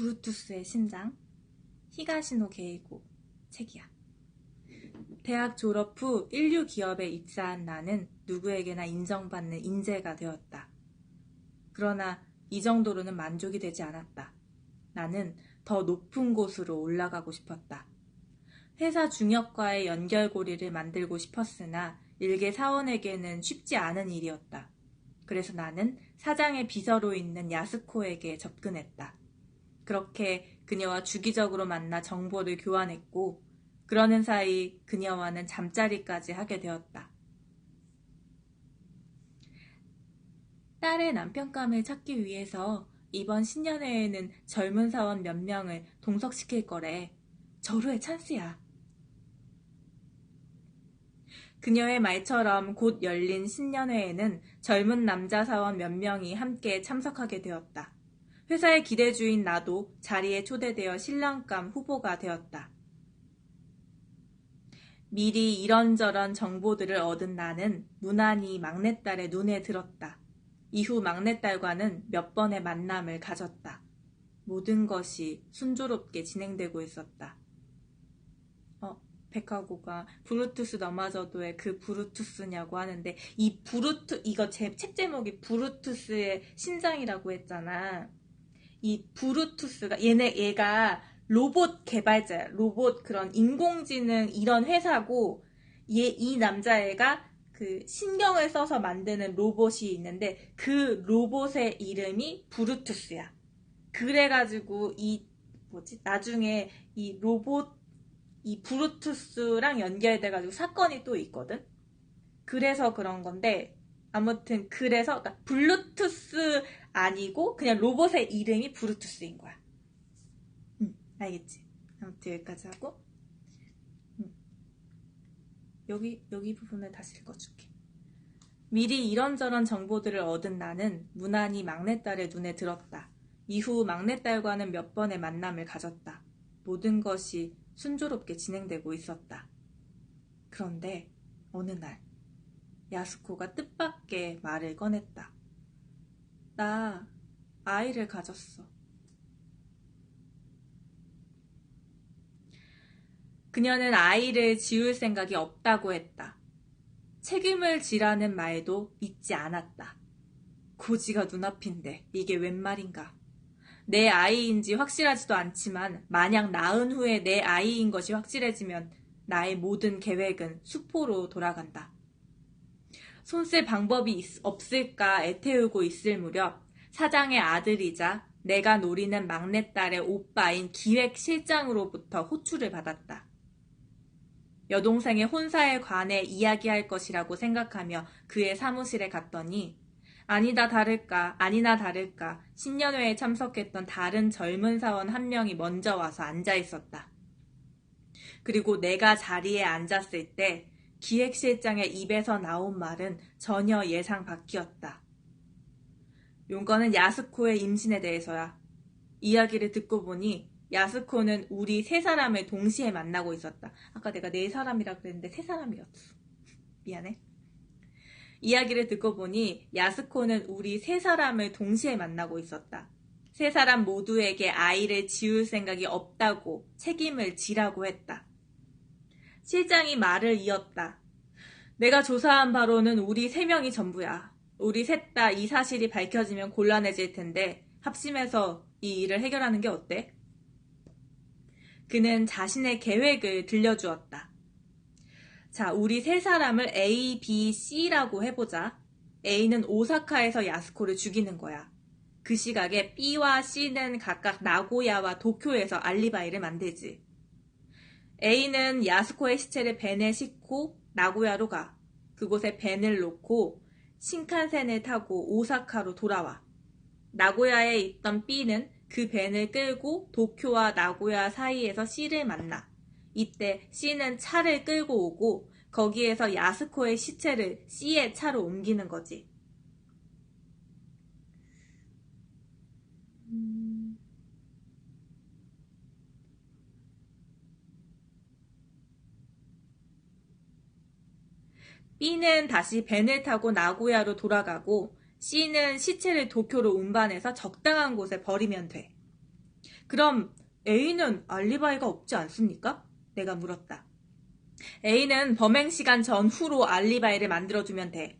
브루투스의 심장, 히가시노 게이고 책이야. 대학 졸업 후 인류 기업에 입사한 나는 누구에게나 인정받는 인재가 되었다. 그러나 이 정도로는 만족이 되지 않았다. 나는 더 높은 곳으로 올라가고 싶었다. 회사 중역과의 연결고리를 만들고 싶었으나 일개 사원에게는 쉽지 않은 일이었다. 그래서 나는 사장의 비서로 있는 야스코에게 접근했다. 그렇게 그녀와 주기적으로 만나 정보를 교환했고 그러는 사이 그녀와는 잠자리까지 하게 되었다. 딸의 남편감을 찾기 위해서 이번 신년회에는 젊은 사원 몇 명을 동석시킬 거래. 절호의 찬스야. 그녀의 말처럼 곧 열린 신년회에는 젊은 남자 사원 몇 명이 함께 참석하게 되었다. 회사의 기대주인 나도 자리에 초대되어 신랑감 후보가 되었다. 미리 이런저런 정보들을 얻은 나는 무난히 막내딸의 눈에 들었다. 이후 막내딸과는 몇 번의 만남을 가졌다. 모든 것이 순조롭게 진행되고 있었다. 백하고가 브루투스 너마저도의 그 브루투스냐고 하는데 이거 제 책 제목이 브루투스의 심장이라고 했잖아. 이 브루투스가 얘가 로봇 개발자야. 로봇 그런 인공지능 이런 회사고 이 남자애가 그 신경을 써서 만드는 로봇이 있는데 그 로봇의 이름이 브루투스야. 그래가지고 나중에 이 브루투스랑 연결돼가지고 사건이 또 있거든? 그래서 그런 건데, 아무튼, 그러니까 블루투스 아니고, 그냥 로봇의 이름이 브루투스인 거야. 알겠지? 아무튼 여기까지 하고, 여기 부분을 다시 읽어줄게. 미리 이런저런 정보들을 얻은 나는 무난히 막내딸의 눈에 들었다. 이후 막내딸과는 몇 번의 만남을 가졌다. 모든 것이 순조롭게 진행되고 있었다. 그런데 어느 날 야스코가 뜻밖의 말을 꺼냈다. 나 아이를 가졌어. 그녀는 아이를 지울 생각이 없다고 했다. 책임을 지라는 말도 잊지 않았다. 고지가 눈앞인데 이게 웬 말인가. 내 아이인지 확실하지도 않지만 만약 낳은 후에 내 아이인 것이 확실해지면 나의 모든 계획은 수포로 돌아간다. 손쓸 방법이 없을까 애태우고 있을 무렵 사장의 아들이자 내가 노리는 막내딸의 오빠인 기획실장으로부터 호출을 받았다. 여동생의 혼사에 관해 이야기할 것이라고 생각하며 그의 사무실에 갔더니 아니나 다를까 신년회에 참석했던 다른 젊은 사원 한 명이 먼저 와서 앉아 있었다. 그리고 내가 자리에 앉았을 때 기획실장의 입에서 나온 말은 전혀 예상 밖이었다. 용건은 야스코의 임신에 대해서야. 이야기를 듣고 보니 야스코는 우리 세 사람을 동시에 만나고 있었다. 아까 내가 네 사람이라 그랬는데 세 사람이었어. 미안해. 이야기를 듣고 보니 야스코는 우리 세 사람을 동시에 만나고 있었다. 세 사람 모두에게 아이를 지울 생각이 없다고 책임을 지라고 했다. 실장이 말을 이었다. 내가 조사한 바로는 우리 세 명이 전부야. 우리 셋 다 이 사실이 밝혀지면 곤란해질 텐데 합심해서 이 일을 해결하는 게 어때? 그는 자신의 계획을 들려주었다. 자, 우리 세 사람을 A, B, C라고 해보자. A는 오사카에서 야스코를 죽이는 거야. 그 시각에 B와 C는 각각 나고야와 도쿄에서 알리바이를 만들지. A는 야스코의 시체를 벤에 싣고 나고야로 가. 그곳에 벤을 놓고 신칸센을 타고 오사카로 돌아와. 나고야에 있던 B는 그 벤을 끌고 도쿄와 나고야 사이에서 C를 만나. 이때 C는 차를 끌고 오고 거기에서 야스코의 시체를 C의 차로 옮기는 거지. B는 다시 벤을 타고 나고야로 돌아가고 C는 시체를 도쿄로 운반해서 적당한 곳에 버리면 돼. 그럼 A는 알리바이가 없지 않습니까? 내가 물었다. A는 범행 시간 전후로 알리바이를 만들어주면 돼.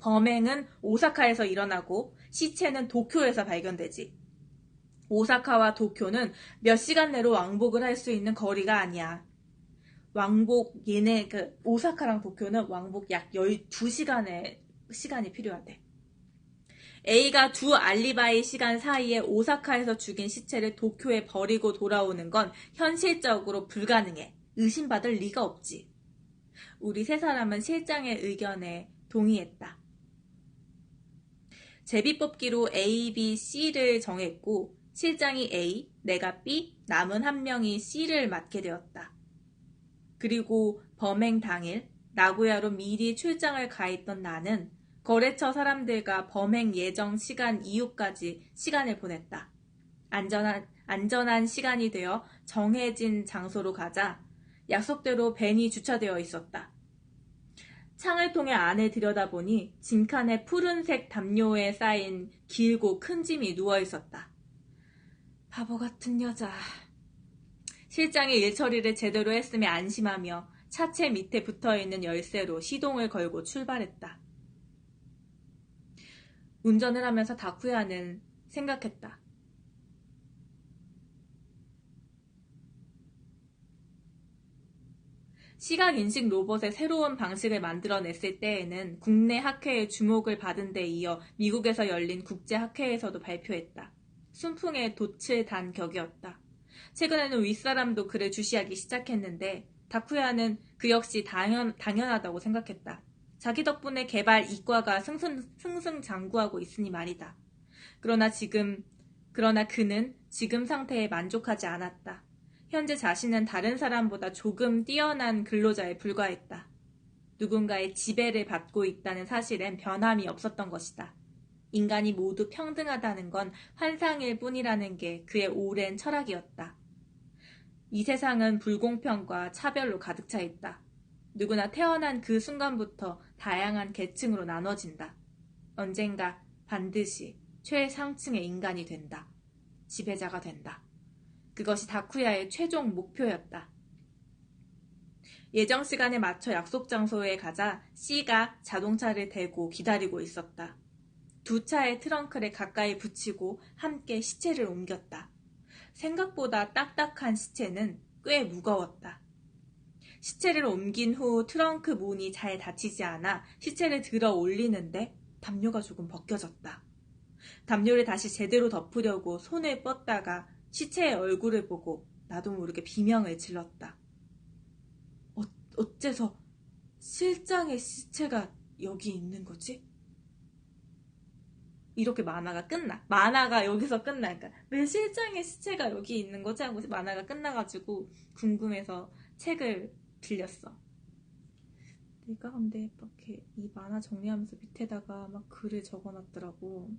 범행은 오사카에서 일어나고 시체는 도쿄에서 발견되지. 오사카와 도쿄는 몇 시간 내로 왕복을 할 수 있는 거리가 아니야. 오사카랑 도쿄는 왕복 약 12시간의 시간이 필요하대. A가 두 알리바이 시간 사이에 오사카에서 죽인 시체를 도쿄에 버리고 돌아오는 건 현실적으로 불가능해. 의심받을 리가 없지. 우리 세 사람은 실장의 의견에 동의했다. 제비뽑기로 A, B, C를 정했고 실장이 A, 내가 B, 남은 한 명이 C를 맡게 되었다. 그리고 범행 당일 나고야로 미리 출장을 가 있던 나는 거래처 사람들과 범행 예정 시간 이후까지 시간을 보냈다. 안전한 시간이 되어 정해진 장소로 가자 약속대로 벤이 주차되어 있었다. 창을 통해 안을 들여다보니 짐칸에 푸른색 담요에 쌓인 길고 큰 짐이 누워있었다. 바보 같은 여자. 실장이 일처리를 제대로 했음에 안심하며 차체 밑에 붙어있는 열쇠로 시동을 걸고 출발했다. 운전을 하면서 다쿠야는 생각했다. 시각인식 로봇의 새로운 방식을 만들어냈을 때에는 국내 학회의 주목을 받은 데 이어 미국에서 열린 국제학회에서도 발표했다. 순풍에 돛을 단 격이었다. 최근에는 윗사람도 그를 주시하기 시작했는데 다쿠야는 그 역시 당연하다고 생각했다. 자기 덕분에 개발 이과가 승승장구하고 있으니 말이다. 그러나 그는 지금 상태에 만족하지 않았다. 현재 자신은 다른 사람보다 조금 뛰어난 근로자에 불과했다. 누군가의 지배를 받고 있다는 사실엔 변함이 없었던 것이다. 인간이 모두 평등하다는 건 환상일 뿐이라는 게 그의 오랜 철학이었다. 이 세상은 불공평과 차별로 가득 차 있다. 누구나 태어난 그 순간부터 다양한 계층으로 나눠진다. 언젠가 반드시 최상층의 인간이 된다. 지배자가 된다. 그것이 다쿠야의 최종 목표였다. 예정 시간에 맞춰 약속 장소에 가자 C가 자동차를 대고 기다리고 있었다. 두 차의 트렁크를 가까이 붙이고 함께 시체를 옮겼다. 생각보다 딱딱한 시체는 꽤 무거웠다. 시체를 옮긴 후 트렁크 문이 잘 닫히지 않아 시체를 들어 올리는데 담요가 조금 벗겨졌다. 담요를 다시 제대로 덮으려고 손을 뻗다가 시체의 얼굴을 보고 나도 모르게 비명을 질렀다. 어째서 실장의 시체가 여기 있는 거지? 이렇게 만화가 끝나. 만화가 여기서 끝나. 그러니까 왜 실장의 시체가 여기 있는 거지? 하고 만화가 끝나가지고 궁금해서 책을 빌렸어. 내가 근데 이렇게 이 만화 정리하면서 밑에다가 막 글을 적어놨더라고.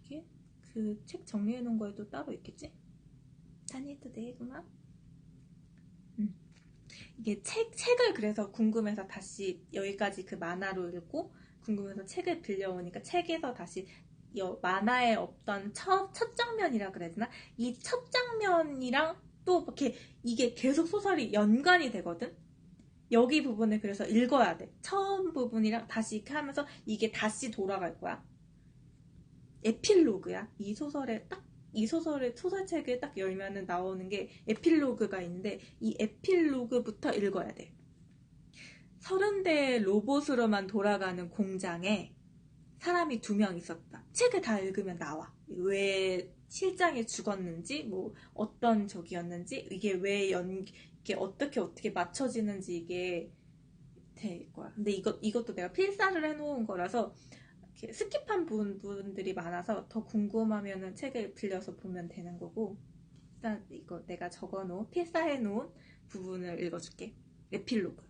이게 그 책 정리해놓은 거에도 따로 있겠지? 다니엘도 내구나. 이게 책을 그래서 궁금해서 다시 여기까지 그 만화로 읽고 궁금해서 책을 빌려오니까 책에서 다시 만화에 없던 첫 장면이라 그래야 되나? 이 첫 장면이랑 또 이렇게 이게 계속 소설이 연관이 되거든? 여기 부분을 그래서 읽어야 돼. 처음 부분이랑 다시 이렇게 하면서 이게 다시 돌아갈 거야. 에필로그야. 이 소설책을 딱 열면은 나오는 게 에필로그가 있는데 이 에필로그부터 읽어야 돼. 30대의 로봇으로만 돌아가는 공장에 사람이 2명 있었다. 책을 다 읽으면 나와. 왜 실장이 죽었는지, 뭐 어떤 적이었는지, 이게 왜 이게 어떻게 맞춰지는지 이게 될 거야. 근데 이것도 내가 필사를 해놓은 거라서 스킵한 분들이 많아서 더 궁금하면은 책을 빌려서 보면 되는 거고, 일단 이거 내가 필사해놓은 부분을 읽어줄게. 에필로그.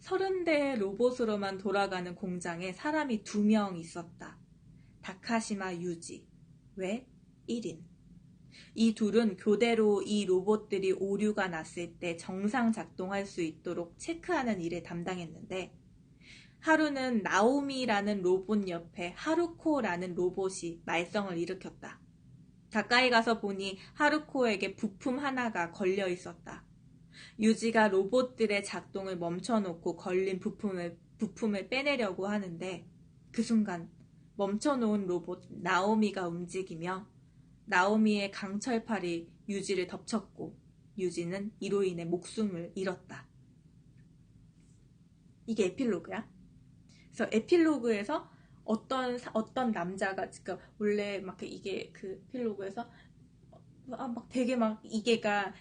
30대의 로봇으로만 돌아가는 공장에 사람이 2명 있었다. 다카시마 유지, 외 1인. 이 둘은 교대로 이 로봇들이 오류가 났을 때 정상 작동할 수 있도록 체크하는 일을 담당했는데 하루는 나오미라는 로봇 옆에 하루코라는 로봇이 말썽을 일으켰다. 가까이 가서 보니 하루코에게 부품 하나가 걸려 있었다. 유지가 로봇들의 작동을 멈춰놓고 걸린 부품을 빼내려고 하는데 그 순간 멈춰놓은 로봇 나오미가 움직이며 나오미의 강철팔이 유지를 덮쳤고 유지는 이로 인해 목숨을 잃었다. 이게 에필로그야. 그래서 에필로그에서 어떤 남자가, 그러니까 원래 막 이게 그 에필로그에서 막 되게 막 이게가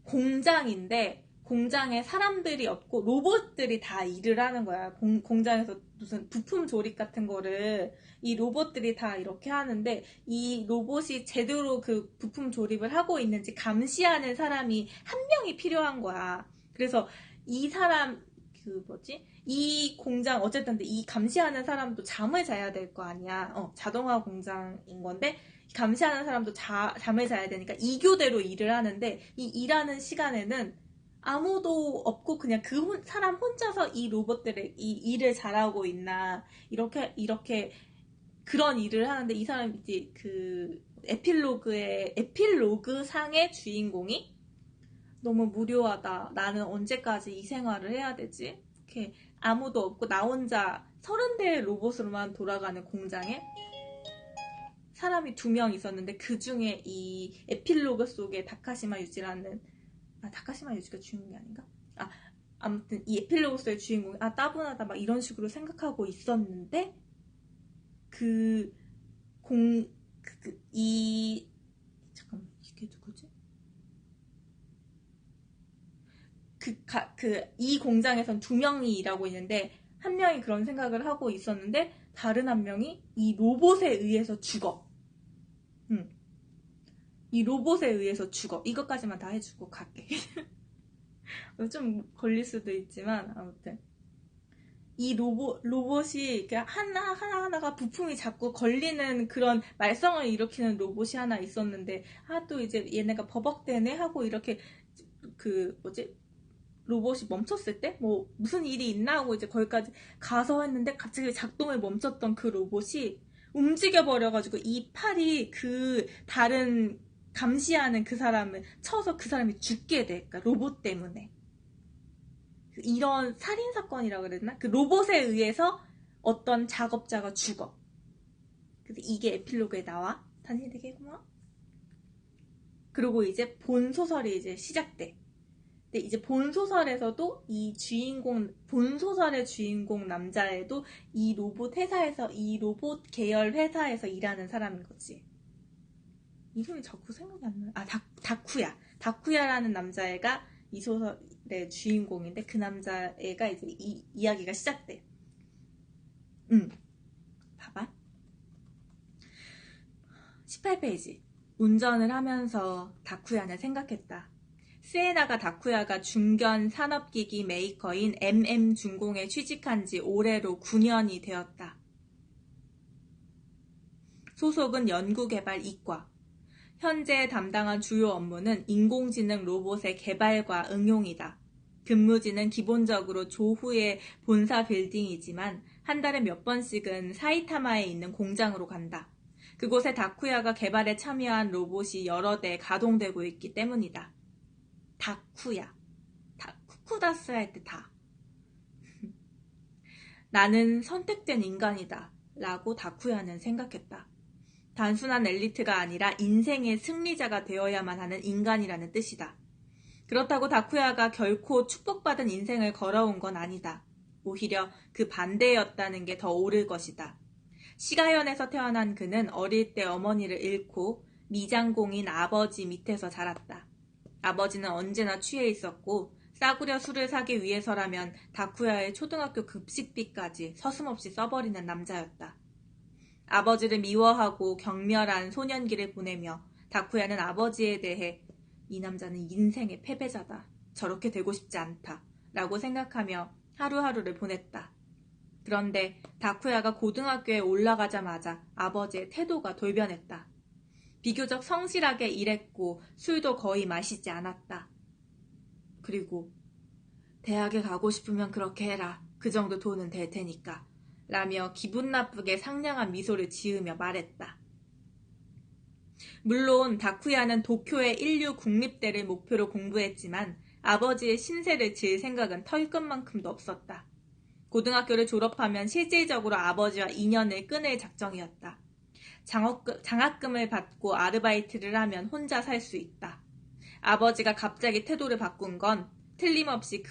공장인데 공장에 사람들이 없고 로봇들이 다 일을 하는 거야. 공장에서 무슨 부품 조립 같은 거를 이 로봇들이 다 이렇게 하는데 이 로봇이 제대로 그 부품 조립을 하고 있는지 감시하는 사람이 한 명이 필요한 거야. 그래서 이 사람 이 공장 어쨌든 이 감시하는 사람도 잠을 자야 될 거 아니야. 자동화 공장인 건데 감시하는 사람도 잠을 자야 되니까 이교대로 일을 하는데 이 일하는 시간에는 아무도 없고 그냥 그 사람 혼자서 이 로봇들의 이 일을 잘하고 있나 이렇게 그런 일을 하는데 이 사람 이제 그 에필로그 상의 주인공이 너무 무료하다. 나는 언제까지 이 생활을 해야 되지? 이렇게 아무도 없고 나 혼자 30대의 로봇으로만 돌아가는 공장에 사람이 2명 있었는데 그 중에 이 에필로그 속에 다카시마 유지라는 다카시마 유지가 주인공이 아닌가? 아무튼 이 에필로그 속의 주인공이 따분하다 막 이런 식으로 생각하고 있었는데 잠깐만 이게 누구지? 이 공장에선 2명이 일하고 있는데 한 명이 그런 생각을 하고 있었는데 다른 한 명이 이 로봇에 의해서 죽어. 이 로봇에 의해서 죽어. 이것까지만 다 해주고 갈게. 좀 걸릴 수도 있지만 아무튼 이 로봇이 하나하나가 부품이 자꾸 걸리는 그런 말썽을 일으키는 로봇이 하나 있었는데 또 이제 얘네가 버벅대네 하고 이렇게 로봇이 멈췄을 때 무슨 일이 있나 하고 이제 거기까지 가서 했는데 갑자기 작동을 멈췄던 그 로봇이 움직여 버려가지고 이 팔이 그 다른 감시하는 그 사람을 쳐서 그 사람이 죽게 돼. 그러니까 로봇 때문에. 이런 살인사건이라고 그래야 되나? 그 로봇에 의해서 어떤 작업자가 죽어. 그래서 이게 에필로그에 나와. 단신 되게 고마워. 그리고 이제 본 소설이 이제 시작돼. 근데 이제 본 소설에서도 본 소설의 주인공 남자애도 이 로봇 계열 회사에서 일하는 사람인 거지. 이름이 자꾸 생각이 안 나요. 다쿠야. 다쿠야라는 남자애가 이 소설의 주인공인데 그 남자애가 이제 이 이야기가 시작돼. 봐봐. 18페이지. 운전을 하면서 다쿠야는 생각했다. 스에나가 다쿠야가 중견 산업기기 메이커인 MM중공에 취직한 지 올해로 9년이 되었다. 소속은 연구개발 이과. 현재 담당한 주요 업무는 인공지능 로봇의 개발과 응용이다. 근무지는 기본적으로 조후의 본사 빌딩이지만 한 달에 몇 번씩은 사이타마에 있는 공장으로 간다. 그곳에 다쿠야가 개발에 참여한 로봇이 여러 대 가동되고 있기 때문이다. 다쿠야. 쿠쿠다스 할 때 다. 나는 선택된 인간이다. 라고 다쿠야는 생각했다. 단순한 엘리트가 아니라 인생의 승리자가 되어야만 하는 인간이라는 뜻이다. 그렇다고 다쿠야가 결코 축복받은 인생을 걸어온 건 아니다. 오히려 그 반대였다는 게 더 옳을 것이다. 시가현에서 태어난 그는 어릴 때 어머니를 잃고 미장공인 아버지 밑에서 자랐다. 아버지는 언제나 취해 있었고 싸구려 술을 사기 위해서라면 다쿠야의 초등학교 급식비까지 서슴없이 써버리는 남자였다. 아버지를 미워하고 경멸한 소년기를 보내며 다쿠야는 아버지에 대해 이 남자는 인생의 패배자다. 저렇게 되고 싶지 않다. 라고 생각하며 하루하루를 보냈다. 그런데 다쿠야가 고등학교에 올라가자마자 아버지의 태도가 돌변했다. 비교적 성실하게 일했고 술도 거의 마시지 않았다. 그리고 대학에 가고 싶으면 그렇게 해라. 그 정도 돈은 될 테니까 라며 기분 나쁘게 상냥한 미소를 지으며 말했다. 물론 다쿠야는 도쿄의 일류 국립대를 목표로 공부했지만 아버지의 신세를 지을 생각은 털끝만큼도 없었다. 고등학교를 졸업하면 실질적으로 아버지와 인연을 끊을 작정이었다. 장학금을 받고 아르바이트를 하면 혼자 살 수 있다. 아버지가 갑자기 태도를 바꾼 건 틀림없이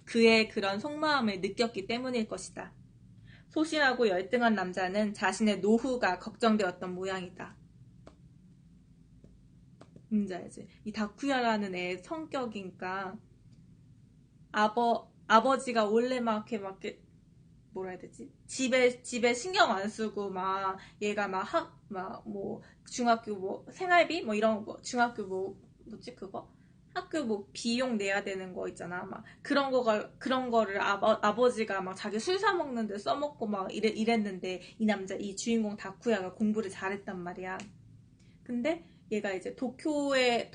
그의 그런 속마음을 느꼈기 때문일 것이다. 소심하고 열등한 남자는 자신의 노후가 걱정되었던 모양이다. 뭔지 알지? 이 다쿠야라는 애 성격이니까 아버지가 원래 막 이렇게 뭐라 해야 되지? 집에 신경 안 쓰고 막 얘가 뭐 중학교 뭐 생활비 뭐 이런 거 중학교 뭐지 그거? 학교 뭐 비용 내야 되는 거 있잖아. 막 그런 거를 아버지가 막 자기 술 사 먹는데 써먹고 막 이랬는데 이 주인공 다쿠야가 공부를 잘했단 말이야. 근데 얘가 이제 도쿄대를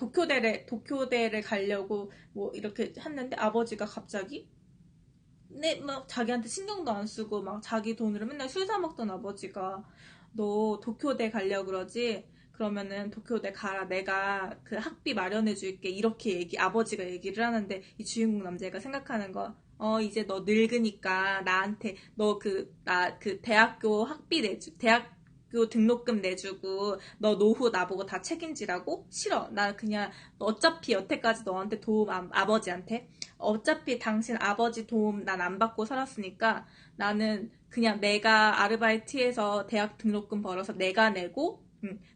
가려고 뭐 이렇게 했는데 아버지가 갑자기 막 자기한테 신경도 안 쓰고 막 자기 돈으로 맨날 술 사 먹던 아버지가 너 도쿄대 가려고 그러지? 그러면은 도쿄대 가라. 내가 그 학비 마련해 줄게. 이렇게 아버지가 얘기를 하는데 이 주인공 남자애가 생각하는 거 이제 너 늙으니까 나한테 나 대학교 학비 대학교 등록금 내주고 너 노후 나보고 다 책임지라고? 싫어. 나 그냥 어차피 여태까지 너한테 아버지한테 어차피 당신 아버지 도움 난 안 받고 살았으니까 나는 그냥 내가 아르바이트해서 대학 등록금 벌어서 내가 내고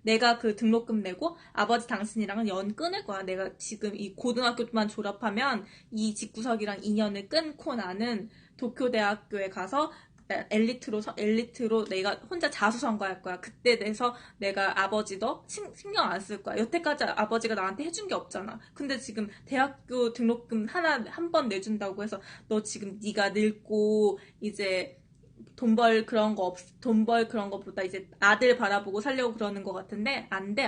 내가 그 등록금 내고 아버지 당신이랑은 연 끊을 거야. 내가 지금 이 고등학교만 졸업하면 이 집구석이랑 인연을 끊고 나는 도쿄대학교에 가서 엘리트로 내가 혼자 자수성가할 거야. 그때 돼서 내가 아버지 너 신경 안 쓸 거야. 여태까지 아버지가 나한테 해준 게 없잖아. 근데 지금 대학교 등록금 한 번 내준다고 해서 너 지금 네가 늙고 이제 돈 벌 그런 거보다 이제 아들 바라보고 살려고 그러는 것 같은데 안 돼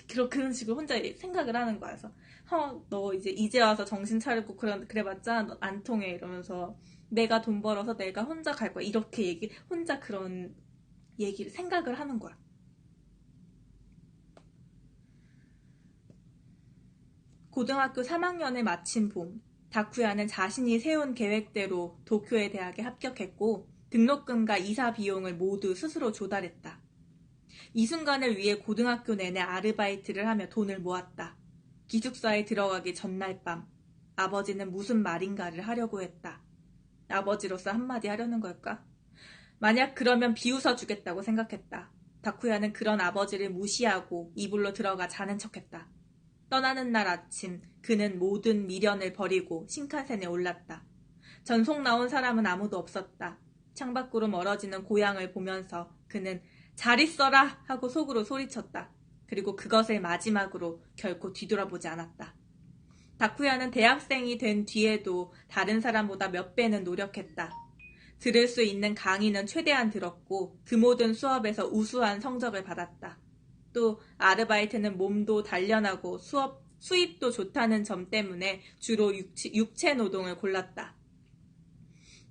그런 식으로 혼자 생각을 하는 거야. 그래서 너 이제 와서 정신 차리고 그래봤자 너 안 통해 이러면서 내가 돈 벌어서 내가 혼자 갈 거야. 이렇게 혼자 그런 얘기를 생각을 하는 거야. 고등학교 3학년을 마친 봄, 다쿠야는 자신이 세운 계획대로 도쿄의 대학에 합격했고 등록금과 이사 비용을 모두 스스로 조달했다. 이 순간을 위해 고등학교 내내 아르바이트를 하며 돈을 모았다. 기숙사에 들어가기 전날 밤, 아버지는 무슨 말인가를 하려고 했다. 아버지로서 한마디 하려는 걸까? 만약 그러면 비웃어 주겠다고 생각했다. 다쿠야는 그런 아버지를 무시하고 이불로 들어가 자는 척했다. 떠나는 날 아침 그는 모든 미련을 버리고 신칸센에 올랐다. 전속 나온 사람은 아무도 없었다. 창밖으로 멀어지는 고향을 보면서 그는 잘 있어라 하고 속으로 소리쳤다. 그리고 그것을 마지막으로 결코 뒤돌아보지 않았다. 다쿠야는 대학생이 된 뒤에도 다른 사람보다 몇 배는 노력했다. 들을 수 있는 강의는 최대한 들었고 그 모든 수업에서 우수한 성적을 받았다. 또 아르바이트는 몸도 단련하고 수입도 좋다는 점 때문에 주로 육체 노동을 골랐다.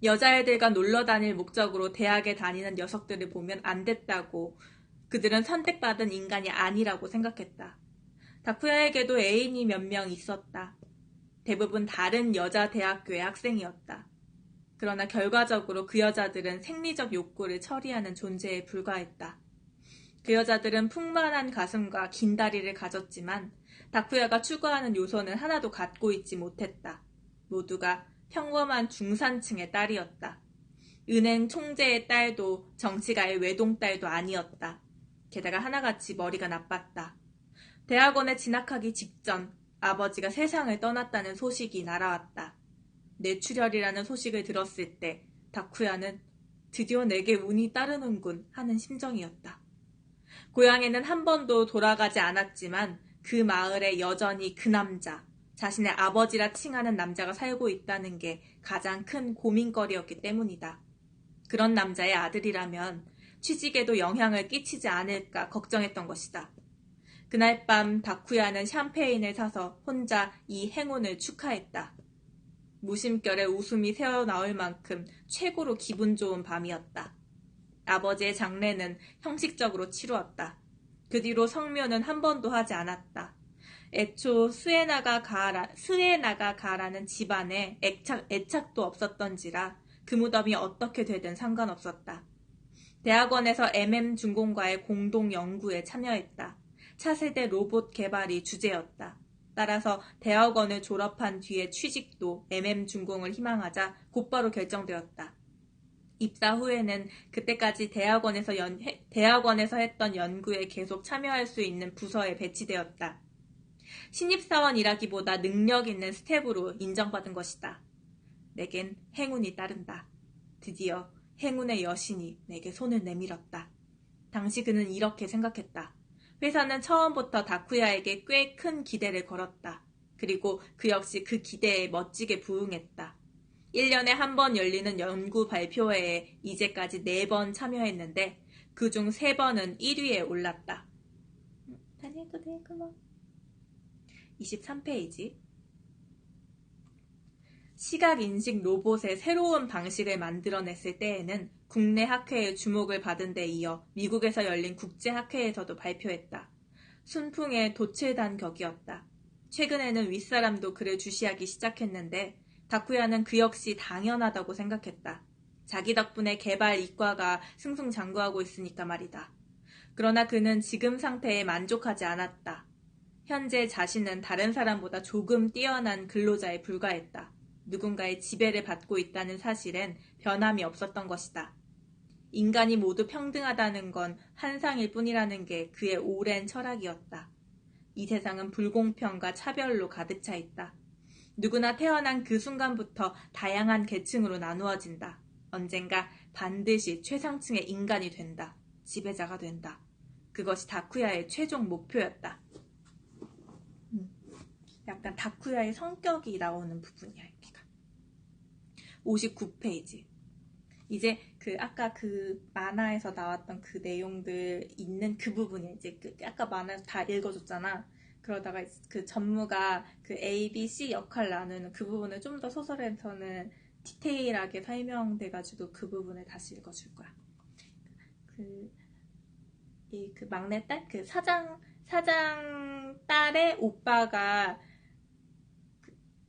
여자애들과 놀러 다닐 목적으로 대학에 다니는 녀석들을 보면 안 됐다고 그들은 선택받은 인간이 아니라고 생각했다. 다쿠야에게도 애인이 몇 명 있었다. 대부분 다른 여자 대학교의 학생이었다. 그러나 결과적으로 그 여자들은 생리적 욕구를 처리하는 존재에 불과했다. 그 여자들은 풍만한 가슴과 긴 다리를 가졌지만 다쿠야가 추구하는 요소는 하나도 갖고 있지 못했다. 모두가 평범한 중산층의 딸이었다. 은행 총재의 딸도 정치가의 외동딸도 아니었다. 게다가 하나같이 머리가 나빴다. 대학원에 진학하기 직전 아버지가 세상을 떠났다는 소식이 날아왔다. 뇌출혈이라는 소식을 들었을 때 다쿠야는 드디어 내게 운이 따르는군 하는 심정이었다. 고향에는 한 번도 돌아가지 않았지만 그 마을에 여전히 그 남자, 자신의 아버지라 칭하는 남자가 살고 있다는 게 가장 큰 고민거리였기 때문이다. 그런 남자의 아들이라면 취직에도 영향을 끼치지 않을까 걱정했던 것이다. 그날 밤 다쿠야는 샴페인을 사서 혼자 이 행운을 축하했다. 무심결에 웃음이 새어나올 만큼 최고로 기분 좋은 밤이었다. 아버지의 장례는 형식적으로 치루었다. 그 뒤로 성묘는 한 번도 하지 않았다. 애초 스에나가 가라는 집안에 애착도 없었던지라 그 무덤이 어떻게 되든 상관없었다. 대학원에서 중공과의 공동 연구에 참여했다. 차세대 로봇 개발이 주제였다. 따라서 대학원을 졸업한 뒤에 취직도 중공을 희망하자 곧바로 결정되었다. 입사 후에는 그때까지 대학원에서 했던 연구에 계속 참여할 수 있는 부서에 배치되었다. 신입사원이라기보다 능력 있는 스텝으로 인정받은 것이다. 내겐 행운이 따른다. 드디어 행운의 여신이 내게 손을 내밀었다. 당시 그는 이렇게 생각했다. 회사는 처음부터 다쿠야에게 꽤 큰 기대를 걸었다. 그리고 그 역시 그 기대에 멋지게 부응했다. 1년에 한 번 열리는 연구 발표회에 이제까지 4번 참여했는데 그중 3번은 1위에 올랐다. 다녀도 되구먼. 23페이지. 시각인식 로봇의 새로운 방식을 만들어냈을 때에는 국내 학회의 주목을 받은 데 이어 미국에서 열린 국제학회에서도 발표했다. 순풍의 돛을 격이었다. 최근에는 윗사람도 그를 주시하기 시작했는데 다쿠야는 그 역시 당연하다고 생각했다. 자기 덕분에 개발 이과가 승승장구하고 있으니까 말이다. 그러나 그는 지금 상태에 만족하지 않았다. 현재 자신은 다른 사람보다 조금 뛰어난 근로자에 불과했다. 누군가의 지배를 받고 있다는 사실엔 변함이 없었던 것이다. 인간이 모두 평등하다는 건 환상일 뿐이라는 게 그의 오랜 철학이었다. 이 세상은 불공평과 차별로 가득 차 있다. 누구나 태어난 그 순간부터 다양한 계층으로 나누어진다. 언젠가 반드시 최상층의 인간이 된다. 지배자가 된다. 그것이 다쿠야의 최종 목표였다. 약간 다쿠야의 성격이 나오는 부분이야, 여기가. 59페이지. 이제 아까 그 만화에서 나왔던 그 내용들 있는 그 부분이야. 이제 아까 만화에서 다 읽어줬잖아. 그러다가 그 전무가 그 A, B, C 역할 나누는 그 부분을 좀 더 소설에서는 디테일하게 설명돼가지고 그 부분을 다시 읽어줄 거야. 그 막내딸? 그 사장 딸의 오빠가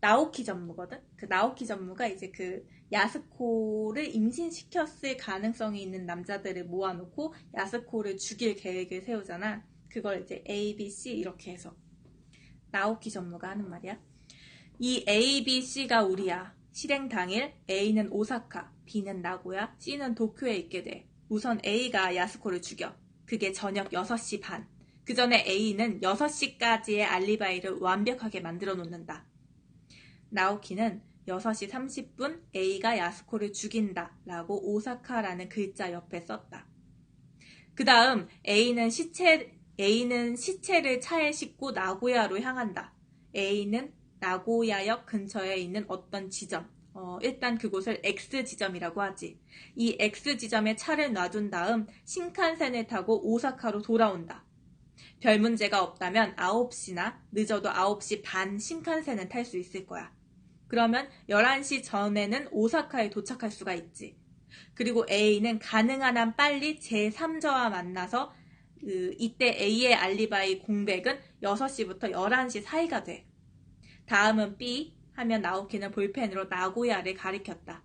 나오키 전무거든? 그 나오키 전무가 이제 그 야스코를 임신시켰을 가능성이 있는 남자들을 모아놓고 야스코를 죽일 계획을 세우잖아. 그걸 이제 A, B, C 이렇게 해서 나오키 전무가 하는 말이야. 이 A, B, C가 우리야. 실행 당일 A는 오사카, B는 나고야, C는 도쿄에 있게 돼. 우선 A가 야스코를 죽여. 그게 저녁 6시 반. 그 전에 A는 6시까지의 알리바이를 완벽하게 만들어 놓는다. 나오키는 6시 30분 A가 야스코를 죽인다 라고 오사카라는 글자 옆에 썼다. 그 다음 A는 시체를 차에 싣고 나고야로 향한다. A는 나고야역 근처에 있는 어떤 지점, 일단 그곳을 X지점이라고 하지. 이 X지점에 차를 놔둔 다음 신칸센을 타고 오사카로 돌아온다. 별 문제가 없다면 9시나 늦어도 9시 반 신칸센을 탈 수 있을 거야. 그러면 11시 전에는 오사카에 도착할 수가 있지. 그리고 A는 가능한 한 빨리 제3자와 만나서 이때 A의 알리바이 공백은 6시부터 11시 사이가 돼. 다음은 B 하면 나오키는 볼펜으로 나고야를 가리켰다.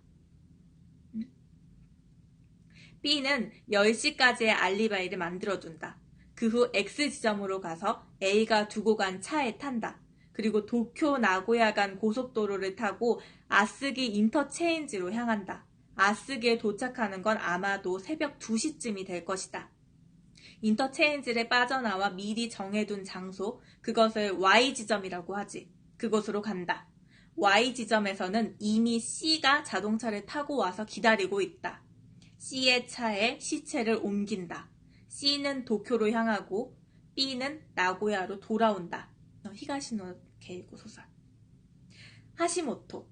B는 10시까지의 알리바이를 만들어둔다. 그 후 X지점으로 가서 A가 두고 간 차에 탄다. 그리고 도쿄 나고야 간 고속도로를 타고 아스기 인터체인지로 향한다. 아스기에 도착하는 건 아마도 새벽 2시쯤이 될 것이다. 인터체인지를 빠져나와 미리 정해둔 장소, 그것을 Y지점이라고 하지. 그곳으로 간다. Y지점에서는 이미 C가 자동차를 타고 와서 기다리고 있다. C의 차에 시체를 옮긴다. C는 도쿄로 향하고 B는 나고야로 돌아온다. 히가시노 게이고 소설. 하시모토,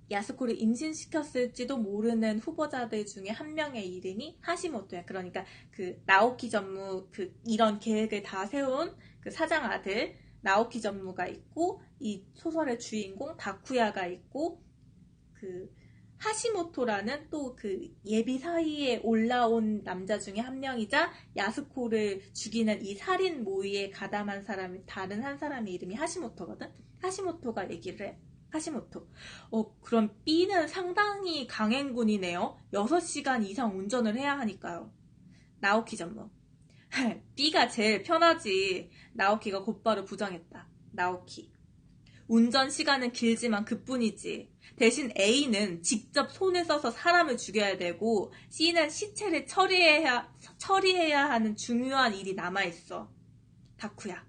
야스코를 임신시켰을지도 모르는 후보자들 중에 한 명의 이름이 하시모토야. 그러니까 그 나오키 전무 이런 계획을 다 세운 그 사장 아들 나오키 전무가 있고 이 소설의 주인공 다쿠야가 있고 그 하시모토라는 또 그 예비 사이에 올라온 남자 중에 한 명이자 야스코를 죽이는 이 살인 모의에 가담한 사람이 다른 한 사람의 이름이 하시모토거든. 하시모토가 얘기를 해. 하시모토. 그럼 B는 상당히 강행군이네요. 6시간 이상 운전을 해야 하니까요. 나오키 전무. B가 제일 편하지. 나오키가 곧바로 부정했다. 나오키. 운전 시간은 길지만 그뿐이지. 대신 A는 직접 손을 써서 사람을 죽여야 되고 C는 시체를 처리해야 하는 중요한 일이 남아있어. 다쿠야.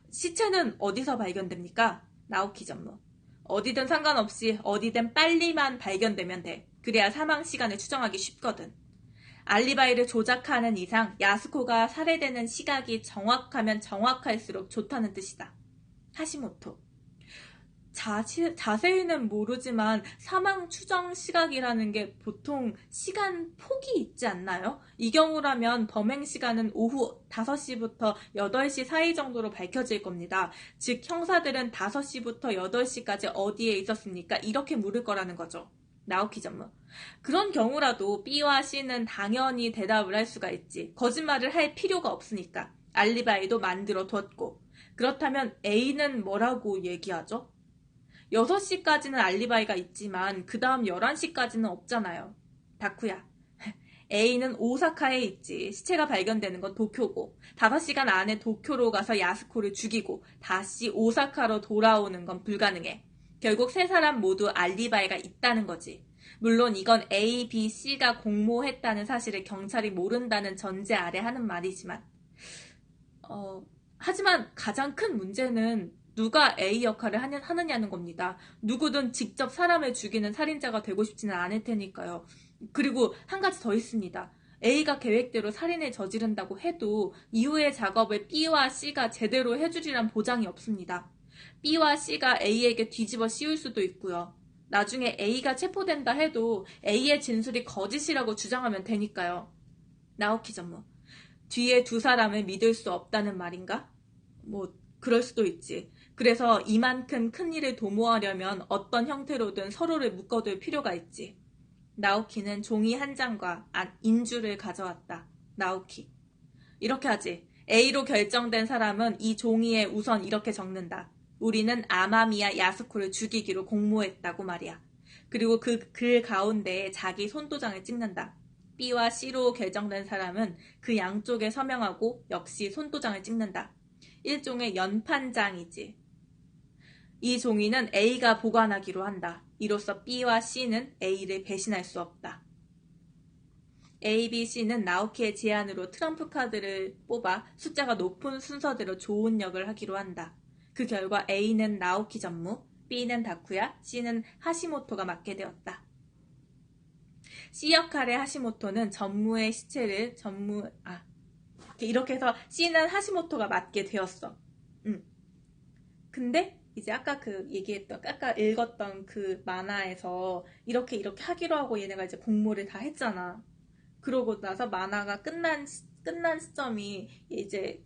시체는 어디서 발견됩니까? 나오키 전무. 어디든 상관없이 어디든 빨리만 발견되면 돼. 그래야 사망 시간을 추정하기 쉽거든. 알리바이를 조작하는 이상 야스코가 살해되는 시각이 정확하면 정확할수록 좋다는 뜻이다. 하시모토. 자세히는 모르지만 사망 추정 시각이라는 게 보통 시간 폭이 있지 않나요? 이 경우라면 범행 시간은 오후 5시부터 8시 사이 정도로 밝혀질 겁니다. 즉 형사들은 5시부터 8시까지 어디에 있었습니까? 이렇게 물을 거라는 거죠. 나오키 전무. 그런 경우라도 B와 C는 당연히 대답을 할 수가 있지. 거짓말을 할 필요가 없으니까. 알리바이도 만들어 뒀고. 그렇다면 A는 뭐라고 얘기하죠? 6시까지는 알리바이가 있지만 그 다음 11시까지는 없잖아요. 다쿠야. A는 오사카에 있지. 시체가 발견되는 건 도쿄고 5시간 안에 도쿄로 가서 야스코를 죽이고 다시 오사카로 돌아오는 건 불가능해. 결국 세 사람 모두 알리바이가 있다는 거지. 물론 이건 A, B, C가 공모했다는 사실을 경찰이 모른다는 전제 아래 하는 말이지만 하지만 가장 큰 문제는 누가 A 역할을 하느냐는 겁니다. 누구든 직접 사람을 죽이는 살인자가 되고 싶지는 않을 테니까요. 그리고 한 가지 더 있습니다. A가 계획대로 살인을 저지른다고 해도 이후의 작업을 B와 C가 제대로 해주리란 보장이 없습니다. B와 C가 A에게 뒤집어 씌울 수도 있고요. 나중에 A가 체포된다 해도 A의 진술이 거짓이라고 주장하면 되니까요. 나오키 전무. 뒤에 두 사람을 믿을 수 없다는 말인가? 그럴 수도 있지. 그래서 이만큼 큰 일을 도모하려면 어떤 형태로든 서로를 묶어둘 필요가 있지. 나오키는 종이 한 장과 인주를 가져왔다. 나오키. 이렇게 하지. A로 결정된 사람은 이 종이에 우선 이렇게 적는다. 우리는 아마미야 야스코를 죽이기로 공모했다고 말이야. 그리고 그 글 가운데에 자기 손도장을 찍는다. B와 C로 결정된 사람은 그 양쪽에 서명하고 역시 손도장을 찍는다. 일종의 연판장이지. 이 종이는 A가 보관하기로 한다. 이로써 B와 C는 A를 배신할 수 없다. A, B, C는 나오키의 제안으로 트럼프 카드를 뽑아 숫자가 높은 순서대로 좋은 역을 하기로 한다. 그 결과 A는 나오키 전무, B는 다쿠야, C는 하시모토가 맡게 되었다. C 역할의 하시모토는 전무의 시체를 이렇게 해서 C는 하시모토가 맡게 되었어. 근데 이제 아까 아까 읽었던 그 만화에서 이렇게 하기로 하고 얘네가 이제 공모를 다 했잖아. 그러고 나서 만화가 끝난 시점이 이제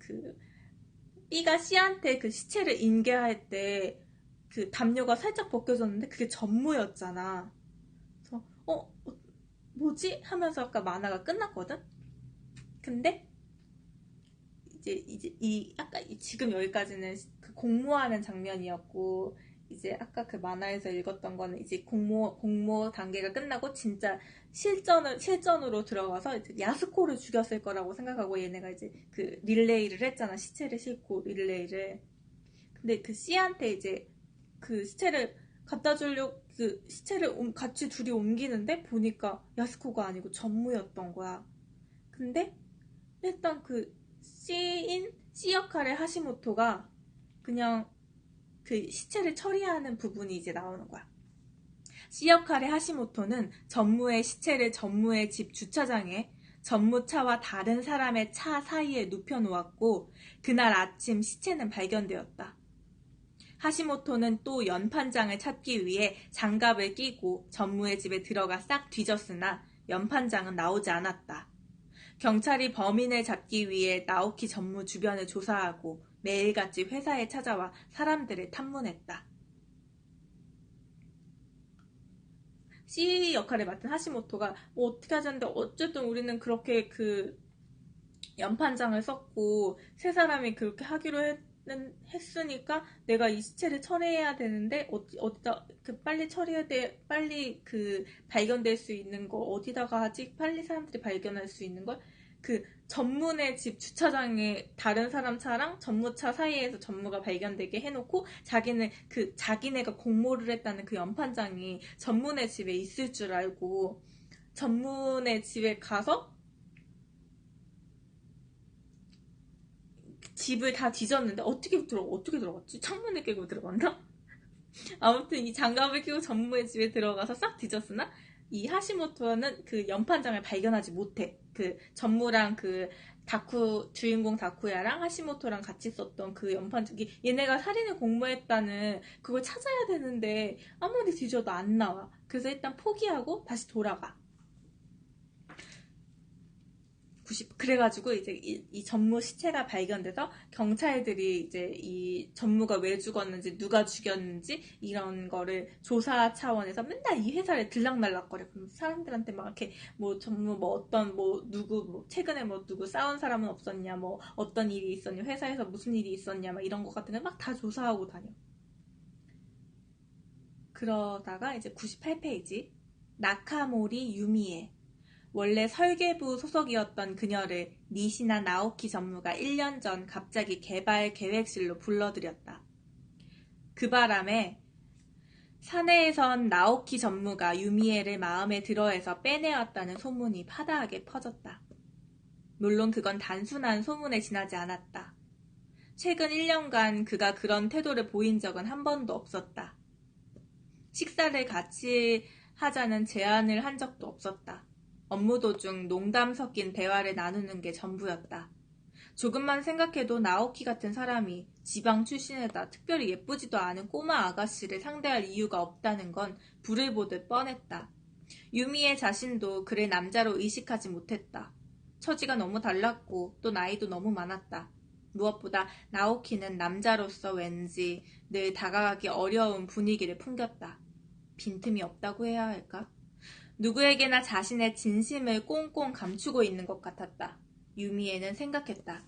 B가 C한테 그 시체를 인계할 때 그 담요가 살짝 벗겨졌는데 그게 전무였잖아. 그래서 뭐지? 하면서 아까 만화가 끝났거든? 근데 이제 아까 지금 여기까지는 그 공모하는 장면이었고, 이제 아까 그 만화에서 읽었던 거는 이제 공모 단계가 끝나고 진짜 실전으로 들어가서 이제 야스코를 죽였을 거라고 생각하고 얘네가 이제 그 릴레이를 했잖아. 시체를 싣고 릴레이를. 근데 그 C한테 이제 그 시체를 갖다 주려고 그 시체를 같이 둘이 옮기는데 보니까 야스코가 아니고 전무였던 거야. 근데 일단 그 C 역할의 하시모토가 그냥 그 시체를 처리하는 부분이 이제 나오는 거야. C 역할의 하시모토는 전무의 시체를 전무의 집 주차장에 전무차와 다른 사람의 차 사이에 눕혀놓았고 그날 아침 시체는 발견되었다. 하시모토는 또 연판장을 찾기 위해 장갑을 끼고 전무의 집에 들어가 싹 뒤졌으나 연판장은 나오지 않았다. 경찰이 범인을 잡기 위해 나오키 전무 주변을 조사하고 매일같이 회사에 찾아와 사람들을 탐문했다. CEO 역할을 맡은 하시모토가 뭐 어떻게 하자는데 어쨌든 우리는 그렇게 그 연판장을 썼고 세 사람이 그렇게 하기로 했으니까 내가 이 시체를 처리해야 되는데 어디다 그 빨리 처리해야 돼, 빨리 그 발견될 수 있는 거 어디다가 하지, 빨리 사람들이 발견할 수 있는 걸 그 전문의 집 주차장에 다른 사람 차랑 전무차 사이에서 전무가 발견되게 해놓고 자기네가 공모를 했다는 그 연판장이 전문의 집에 있을 줄 알고 전문의 집에 가서 집을 다 뒤졌는데 어떻게 들어갔지? 창문을 깨고 들어갔나? 아무튼 이 장갑을 끼고 전무의 집에 들어가서 싹 뒤졌으나 이 하시모토는 그 연판장을 발견하지 못해. 그 전무랑 그 주인공 다쿠야랑 하시모토랑 같이 썼던 그 연판장이 얘네가 살인을 공모했다는 그걸 찾아야 되는데 아무리 뒤져도 안 나와. 그래서 일단 포기하고 다시 돌아가. 그래가지고 이제 이 전무 시체가 발견돼서 경찰들이 이제 이 전무가 왜 죽었는지 누가 죽였는지 이런 거를 조사 차원에서 맨날 이 회사를 들락날락거려. 그럼 사람들한테 막 이렇게 뭐 전무 뭐 어떤 뭐 누구 뭐 최근에 뭐 누구 싸운 사람은 없었냐, 뭐 어떤 일이 있었냐, 회사에서 무슨 일이 있었냐 막 이런 거 같은 거 막 다 조사하고 다녀. 그러다가 이제 98페이지 나카모리 유미에, 원래 설계부 소속이었던 그녀를 니시나 나오키 전무가 1년 전 갑자기 개발 계획실로 불러들였다. 그 바람에 사내에선 나오키 전무가 유미에를 마음에 들어해서 빼내왔다는 소문이 파다하게 퍼졌다. 물론 그건 단순한 소문에 지나지 않았다. 최근 1년간 그가 그런 태도를 보인 적은 한 번도 없었다. 식사를 같이 하자는 제안을 한 적도 없었다. 업무 도중 농담 섞인 대화를 나누는 게 전부였다. 조금만 생각해도 나오키 같은 사람이 지방 출신에다 특별히 예쁘지도 않은 꼬마 아가씨를 상대할 이유가 없다는 건 불을 보듯 뻔했다. 유미의 자신도 그를 남자로 의식하지 못했다. 처지가 너무 달랐고 또 나이도 너무 많았다. 무엇보다 나오키는 남자로서 왠지 늘 다가가기 어려운 분위기를 풍겼다. 빈틈이 없다고 해야 할까? 누구에게나 자신의 진심을 꽁꽁 감추고 있는 것 같았다. 유미에는 생각했다.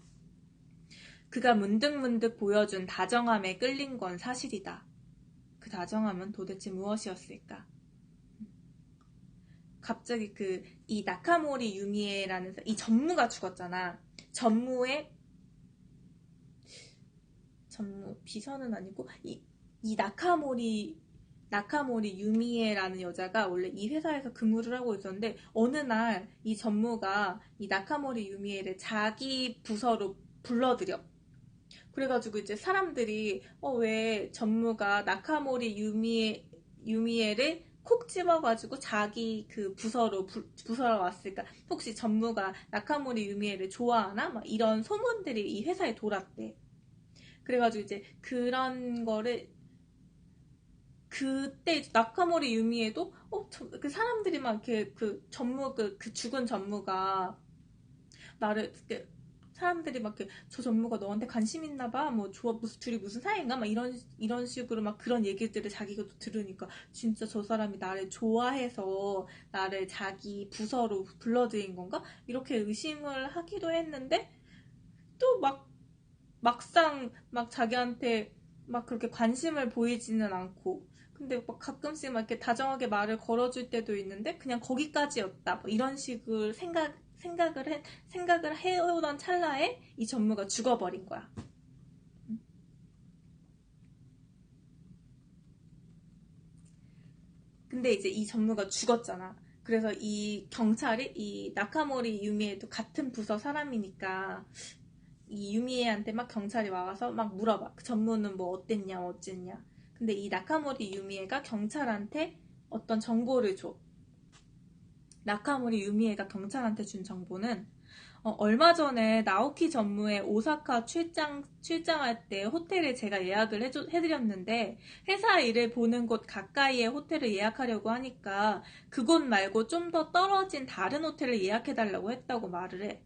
그가 문득문득 보여준 다정함에 끌린 건 사실이다. 그 다정함은 도대체 무엇이었을까? 갑자기 이 나카모리 유미에라는 이 전무가 죽었잖아. 전무 비서는 아니고 이 나카모리 유미에라는 여자가 원래 이 회사에서 근무를 하고 있었는데 어느 날 이 전무가 이 나카모리 유미에를 자기 부서로 불러들여. 그래가지고 이제 사람들이 왜 전무가 나카모리 유미에를 콕 집어가지고 자기 그 부서로 왔을까? 혹시 전무가 나카모리 유미에를 좋아하나? 막 이런 소문들이 이 회사에 돌았대. 그래가지고 이제 그런 거를 그때 나카모리 유미에도 그 사람들이 막 이렇게 그 죽은 전무가 나를 사람들이 막 이렇게 저 전무가 너한테 관심 있나 봐, 뭐 둘이 무슨 사이인가, 막 이런 식으로 막 그런 얘기들을 자기가 들으니까 진짜 저 사람이 나를 좋아해서 나를 자기 부서로 불러들인 건가, 이렇게 의심을 하기도 했는데 또 막상 막 자기한테 막 그렇게 관심을 보이지는 않고, 근데 막 가끔씩 막 이렇게 다정하게 말을 걸어줄 때도 있는데 그냥 거기까지였다, 뭐 이런 식으로 생각을 해오던 찰나에 이 전무가 죽어버린 거야. 근데 이제 이 전무가 죽었잖아. 그래서 이 경찰이 이 나카모리 유미에도 같은 부서 사람이니까 이 유미에한테 막 경찰이 와서 막 물어봐. 그 전무는 뭐 어땠냐, 어쨌냐. 근데 이 나카모리 유미에가 경찰한테 어떤 정보를 줘. 나카모리 유미에가 경찰한테 준 정보는 얼마 전에 나오키 전무의 오사카 출장할 때 호텔을 제가 예약을 해드렸는데 회사 일을 보는 곳 가까이에 호텔을 예약하려고 하니까 그곳 말고 좀 더 떨어진 다른 호텔을 예약해달라고 했다고 말을 해.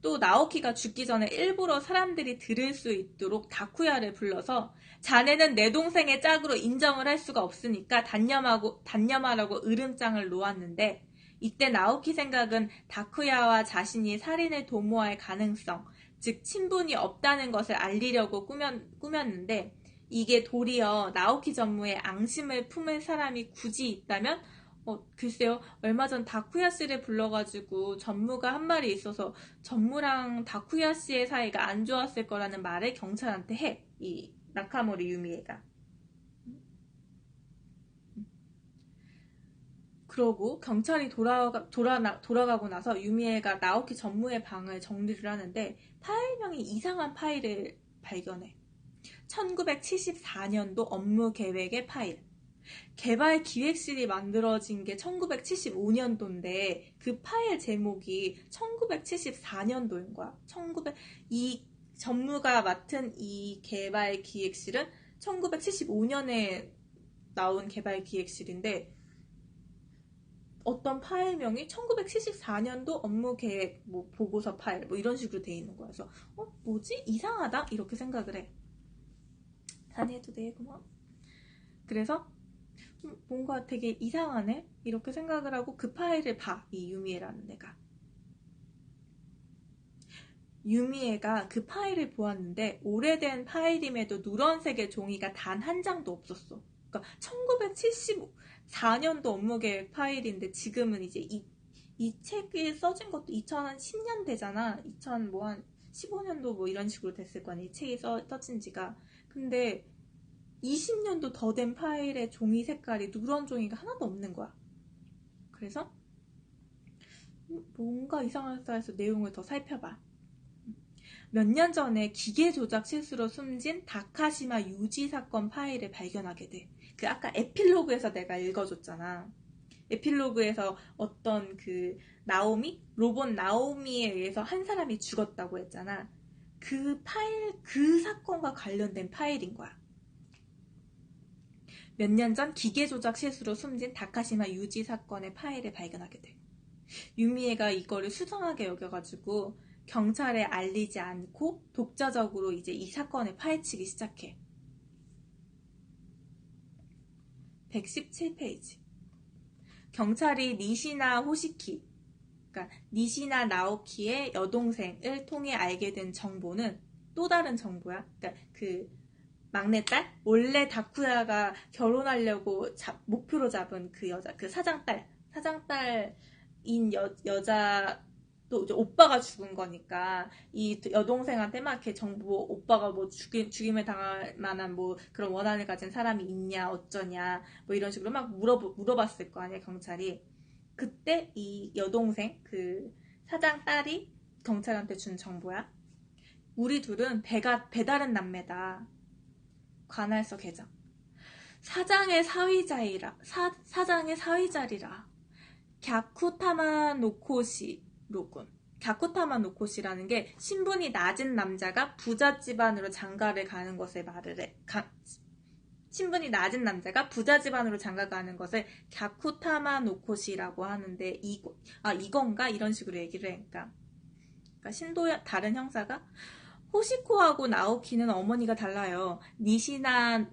또 나오키가 죽기 전에 일부러 사람들이 들을 수 있도록 다쿠야를 불러서 자네는 내 동생의 짝으로 인정을 할 수가 없으니까 단념하라고 으름장을 놓았는데 이때 나오키 생각은 다쿠야와 자신이 살인을 도모할 가능성, 즉 친분이 없다는 것을 알리려고 꾸몄는데 이게 도리어 나오키 전무의 앙심을 품을 사람이 굳이 있다면 글쎄요. 얼마 전 다쿠야 씨를 불러가지고 전무가 한 말이 있어서 전무랑 다쿠야 씨의 사이가 안 좋았을 거라는 말을 경찰한테 해. 이 나카모리 유미에가. 그러고 경찰이 돌아가고 나서 유미에가 나오키 전무의 방을 정리를 하는데 파일명이 이상한 파일을 발견해. 1974년도 업무 계획의 파일. 개발 기획실이 만들어진 게 1975년도인데 그 파일 제목이 1974년도인 거야. 이 전무가 맡은 이 개발 기획실은 1975년에 나온 개발 기획실인데 어떤 파일명이 1974년도 업무 계획 뭐 보고서 파일 뭐 이런 식으로 돼 있는 거야. 그래서 뭐지? 이상하다? 이렇게 생각을 해. 다니해도 돼, 고마워. 그래서 뭔가 되게 이상하네? 이렇게 생각을 하고 그 파일을 봐. 이 유미에라는 애가. 유미에가 그 파일을 보았는데 오래된 파일임에도 누런색의 종이가 단 한 장도 없었어. 그러니까 1974년도 업무계획 파일인데 지금은 이제 이 책이 써진 것도 2010년 되잖아. 15년도 뭐 이런 식으로 됐을 거 아니야. 이 책이 써진 지가. 근데 20년도 더 된 파일의 종이 색깔이 누런 종이가 하나도 없는 거야. 그래서 뭔가 이상하다 해서 내용을 더 살펴봐. 몇 년 전에 기계 조작 실수로 숨진 다카시마 유지 사건 파일을 발견하게 돼. 그 아까 에필로그에서 내가 읽어줬잖아. 에필로그에서 어떤 그 로봇 나오미에 의해서 한 사람이 죽었다고 했잖아. 그 사건과 관련된 파일인 거야. 몇 년 전 기계 조작 실수로 숨진 다카시마 유지 사건의 파일을 발견하게 돼. 유미에가 이거를 수상하게 여겨가지고 경찰에 알리지 않고 독자적으로 이제 이 사건을 파헤치기 시작해. 117페이지. 경찰이 니시나 호시키, 그러니까 니시나 나오키의 여동생을 통해 알게 된 정보는 또 다른 정보야. 그러니까 그 막내딸? 원래 다쿠야가 결혼하려고 목표로 잡은 그 여자, 그 사장딸인 여자, 또 이제 오빠가 죽은 거니까 이 여동생한테 막 이렇게 정보, 오빠가 뭐 죽임을 당할 만한 뭐 그런 원한을 가진 사람이 있냐, 어쩌냐, 뭐 이런 식으로 막 물어봤을 거 아니야, 경찰이. 그때 이 여동생, 그 사장딸이 경찰한테 준 정보야. 우리 둘은 배다른 남매다. 관할서 계장. 사장의 사위자리라. 갸쿠타마 노코시로군. 갸쿠타마 노코시라는 게 신분이 낮은 남자가 부자 집안으로 장가를 가는 것을 말을 해. 신분이 낮은 남자가 부자 집안으로 장가가는 것을 갸쿠타마 노코시라고 하는데 이건가? 이런 식으로 얘기를 해. 그러니까 신도 다른 형사가 호시코하고 나오키는 어머니가 달라요. 니시나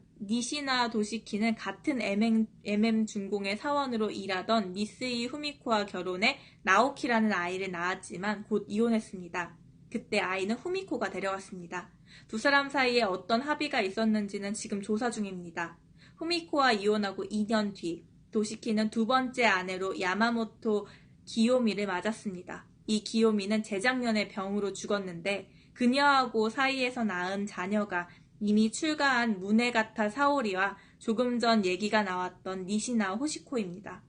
도시키는 같은 MM 중공의 사원으로 일하던 미스이 후미코와 결혼해 나오키라는 아이를 낳았지만 곧 이혼했습니다. 그때 아이는 후미코가 데려왔습니다. 두 사람 사이에 어떤 합의가 있었는지는 지금 조사 중입니다. 후미코와 이혼하고 2년 뒤 도시키는 두 번째 아내로 야마모토 기요미를 맞았습니다. 이 기요미는 재작년에 병으로 죽었는데 그녀하고 사이에서 낳은 자녀가 이미 출가한 무네가타 사오리와 조금 전 얘기가 나왔던 니시나 호시코입니다.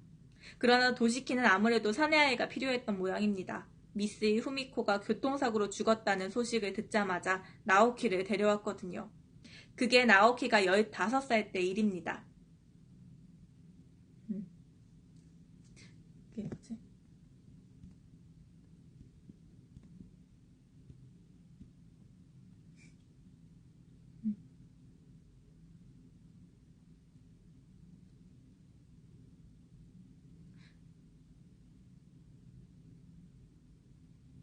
그러나 도시키는 아무래도 사내아이가 필요했던 모양입니다. 미스이 후미코가 교통사고로 죽었다는 소식을 듣자마자 나오키를 데려왔거든요. 그게 나오키가 15살 때 일입니다. 그게 뭐지?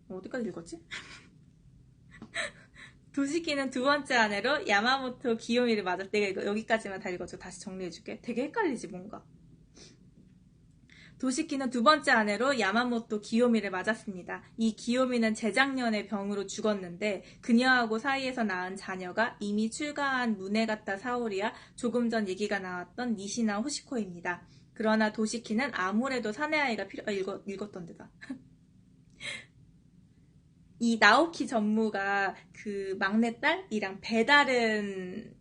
어디까지 읽었지? 도시키는 두 번째 아내로 야마모토 기요미를 맞았. 내가 이거 여기까지만 다 읽어줘. 다시 정리해줄게. 되게 헷갈리지 뭔가. 도시키는 두 번째 아내로 야마모토 기요미를 맞았습니다. 이 기요미는 재작년에 병으로 죽었는데 그녀하고 사이에서 낳은 자녀가 이미 출가한 무네가타 사오리와 조금 전 얘기가 나왔던 니시나 호시코입니다. 그러나 도시키는 아무래도 사내아이가 읽었던 데다. 이 나오키 전무가 그 막내딸이랑 배다른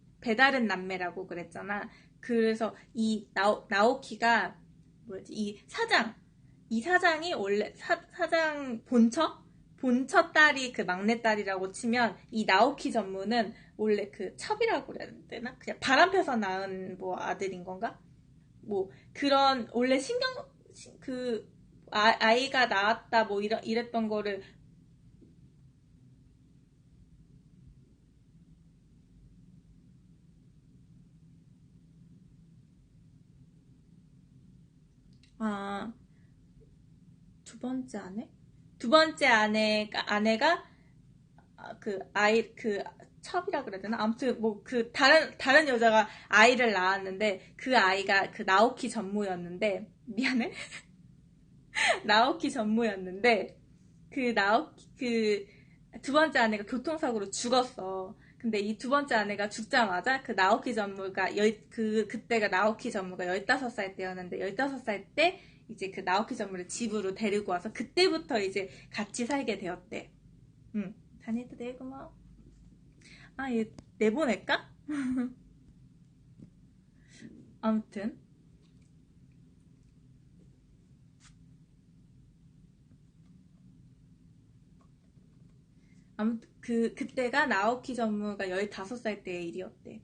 남매라고 그랬잖아. 그래서 이 나오키가 뭐였지? 이 사장이 원래 사장 본처 딸이 그 막내딸이라고 치면 이 나오키 전무는 원래 그 첩이라고 그래야 되나? 그냥 바람 펴서 낳은 뭐 아들인 건가? 뭐 그런 원래 아이가 나왔다 뭐 이랬던 거를 아, 두 번째 아내가 그 첩이라 그래야 되나? 아무튼 뭐 그 다른 여자가 아이를 낳았는데 그 아이가 그 나오키 전무였는데 미안해. 나오키 전무였는데 그 두 번째 아내가 교통사고로 죽었어. 근데 이 두 번째 아내가 죽자마자 그 나오키 전무가 그때가 나오키 전무가 15살 때였는데 15살 때 이제 그 나오키 전무를 집으로 데리고 와서 그때부터 이제 같이 살게 되었대. 응. 다니도 되고 뭐. 아, 얘 내보낼까? 아무튼 그때가 나오키 전무가 15살 때의 일이었대.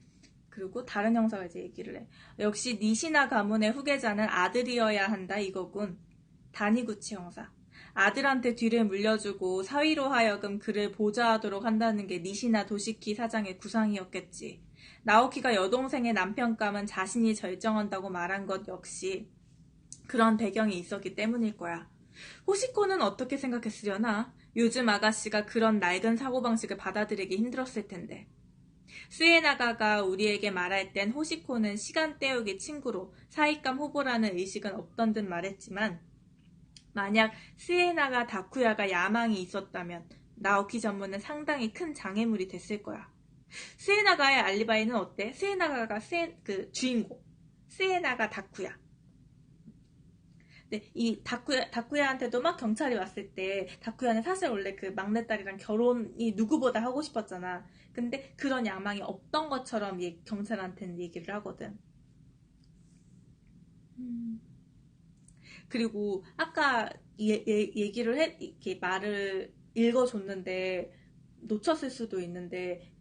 그리고 다른 형사가 이제 얘기를 해. 역시 니시나 가문의 후계자는 아들이어야 한다 이거군. 다니구치 형사. 아들한테 뒤를 물려주고 사위로 하여금 그를 보좌하도록 한다는 게 니시나 도시키 사장의 구상이었겠지. 나오키가 여동생의 남편감은 자신이 결정한다고 말한 것 역시 그런 배경이 있었기 때문일 거야. 호시코는 어떻게 생각했으려나? 요즘 아가씨가 그런 낡은 사고방식을 받아들이기 힘들었을 텐데. 스에나가가 우리에게 말할 땐 호시코는 시간 때우기 친구로 사익감 후보라는 의식은 없던 듯 말했지만 만약 스에나가 다쿠야가 야망이 있었다면 나오키 전무는 상당히 큰 장애물이 됐을 거야. 스에나가의 알리바이는 어때? 스에나가가 그 주인공 스에나가 다쿠야. 네, 이 다쿠야한테도 막 경찰이 왔을 때 다쿠야는 사실 원래 그 막내딸이랑 결혼이 누구보다 하고 싶었잖아. 근데 그런 야망이 없던 것처럼 경찰한테는 얘기를 하거든. 그리고 아까 이렇게 말을 읽어줬는데 놓쳤을 수도 있는데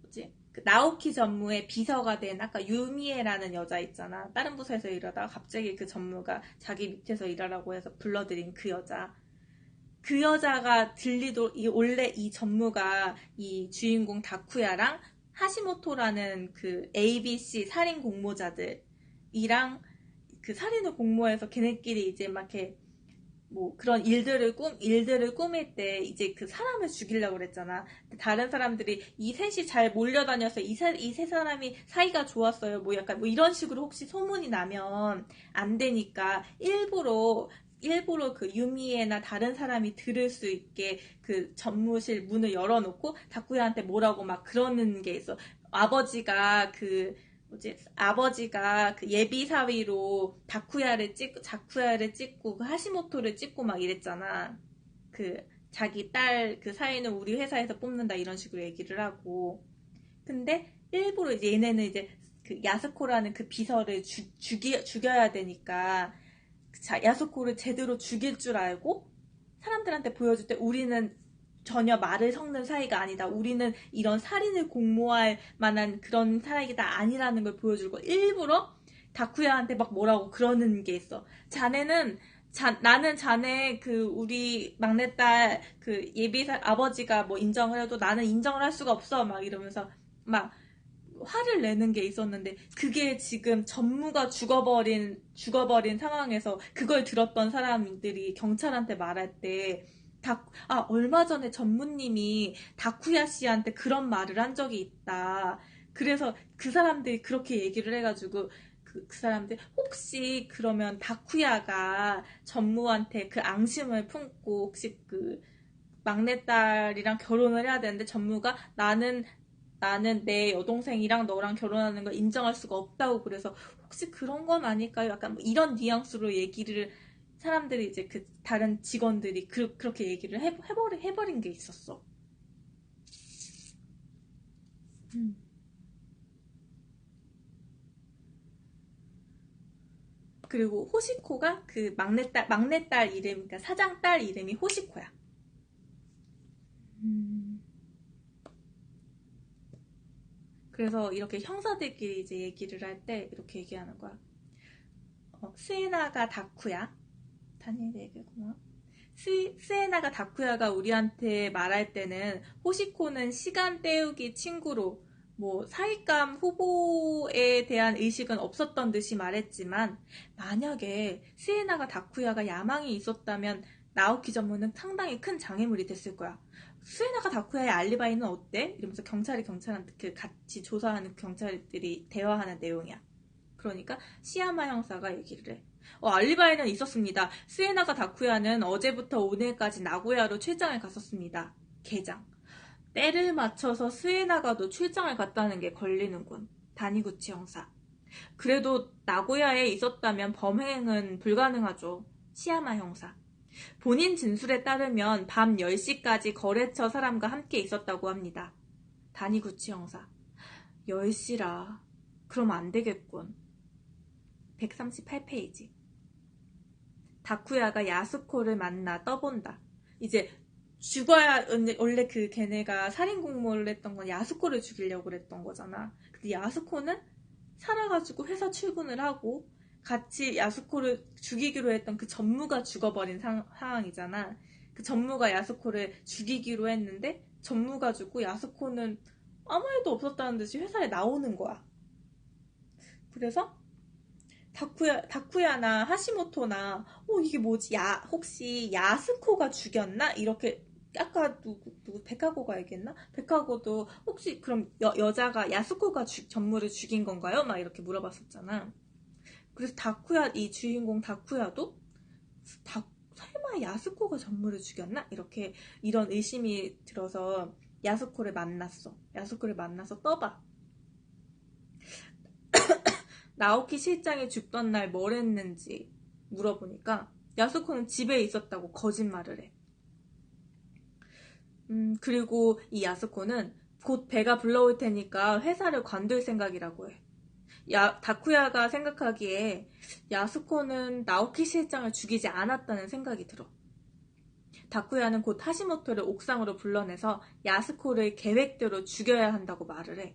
뭐지? 그 나오키 전무의 비서가 된 아까 유미에라는 여자 있잖아. 다른 부서에서 일하다가 갑자기 그 전무가 자기 밑에서 일하라고 해서 불러들인 그 여자. 그 여자가 원래 이 전무가 이 주인공 다쿠야랑 하시모토라는 그 ABC 살인 공모자들이랑 그 살인을 공모해서 걔네끼리 이제 막 이렇게 뭐 그런 일들을 꾸밀 때 이제 그 사람을 죽이려고 그랬잖아. 다른 사람들이 이 셋이 잘 몰려다녀서 이 세 사람이 사이가 좋았어요. 뭐 약간 뭐 이런 식으로 혹시 소문이 나면 안 되니까 일부러 그 유미에나 다른 사람이 들을 수 있게 그 전무실 문을 열어놓고 다쿠야한테 뭐라고 막 그러는 게 있어. 아버지가 그 예비 사위로 다쿠야를 찍고 그 하시모토를 찍고 막 이랬잖아. 그 자기 딸 그 사위는 우리 회사에서 뽑는다 이런 식으로 얘기를 하고. 근데 일부러 이제 얘네는 이제 그 야스코라는 그 비서를 죽여야 되니까 야스코를 제대로 죽일 줄 알고 사람들한테 보여줄 때 우리는 전혀 말을 섞는 사이가 아니다. 우리는 이런 살인을 공모할 만한 그런 사이가 아니라는 걸 보여주고 일부러 다쿠야한테 막 뭐라고 그러는 게 있어. 나는 자네 그 우리 막내딸 그 아버지가 뭐 인정을 해도 나는 인정을 할 수가 없어. 막 이러면서 막 화를 내는 게 있었는데 그게 지금 전무가 죽어버린 상황에서 그걸 들었던 사람들이 경찰한테 말할 때 얼마 전에 전무님이 다쿠야 씨한테 그런 말을 한 적이 있다. 그래서 그 사람들이 그렇게 얘기를 해가지고, 그 사람들, 혹시 그러면 다쿠야가 전무한테 그 앙심을 품고, 혹시 그 막내딸이랑 결혼을 해야 되는데, 전무가 나는 내 여동생이랑 너랑 결혼하는 걸 인정할 수가 없다고 그래서 혹시 그런 건 아닐까요? 약간 뭐 이런 뉘앙스로 얘기를 사람들이 이제 그 다른 직원들이 그렇게 얘기를 해버린 게 있었어. 음. 그리고 호시코가 그 막내딸 이름, 그러니까 사장딸 이름이 호시코야. 음. 그래서 이렇게 형사들끼리 이제 얘기를 할 때 이렇게 얘기하는 거야. 스에나가 다쿠야. 단일 얘기구나. 스에나가 다쿠야가 우리한테 말할 때는 호시코는 시간 때우기 친구로 뭐 사익감 후보에 대한 의식은 없었던 듯이 말했지만 만약에 스에나가 다쿠야가 야망이 있었다면 나오키 전무는 상당히 큰 장애물이 됐을 거야. 스에나가 다쿠야의 알리바이는 어때? 이러면서 경찰한테 그 같이 조사하는 경찰들이 대화하는 내용이야. 그러니까 시야마 형사가 얘기를 해. 알리바이는 있었습니다. 스에나가 다쿠야는 어제부터 오늘까지 나고야로 출장을 갔었습니다. 개장. 때를 맞춰서 스에나가도 출장을 갔다는 게 걸리는군. 다니구치 형사. 그래도 나고야에 있었다면 범행은 불가능하죠. 시야마 형사. 본인 진술에 따르면 밤 10시까지 거래처 사람과 함께 있었다고 합니다. 다니구치 형사. 10시라. 그럼 안 되겠군. 138페이지. 다쿠야가 야스코를 만나 떠본다. 이제 죽어야, 원래 그 걔네가 살인공모를 했던 건 야스코를 죽이려고 그랬던 거잖아. 근데 야스코는 살아가지고 회사 출근을 하고 같이 야스코를 죽이기로 했던 그 전무가 죽어버린 상황이잖아. 그 전무가 야스코를 죽이기로 했는데 전무가 죽고 야스코는 아무 일도 없었다는 듯이 회사에 나오는 거야. 그래서 다쿠야나 하시모토나 이게 뭐지? 혹시 야스코가 죽였나? 이렇게 아까 누구 백하고가 얘기했나? 백하고도 혹시 그럼 여자가 야스코가 전무를 죽인 건가요? 막 이렇게 물어봤었잖아. 그래서 이 주인공 다쿠야도 설마 야스코가 전무를 죽였나? 이런 의심이 들어서 야스코를 만나서 떠봐. 나오키 실장이 죽던 날 뭘 했는지 물어보니까 야스코는 집에 있었다고 거짓말을 해. 그리고 이 야스코는 곧 배가 불러올 테니까 회사를 관둘 생각이라고 해. 다쿠야가 생각하기에 야스코는 나오키 실장을 죽이지 않았다는 생각이 들어. 다쿠야는 곧 하시모토를 옥상으로 불러내서 야스코를 계획대로 죽여야 한다고 말을 해.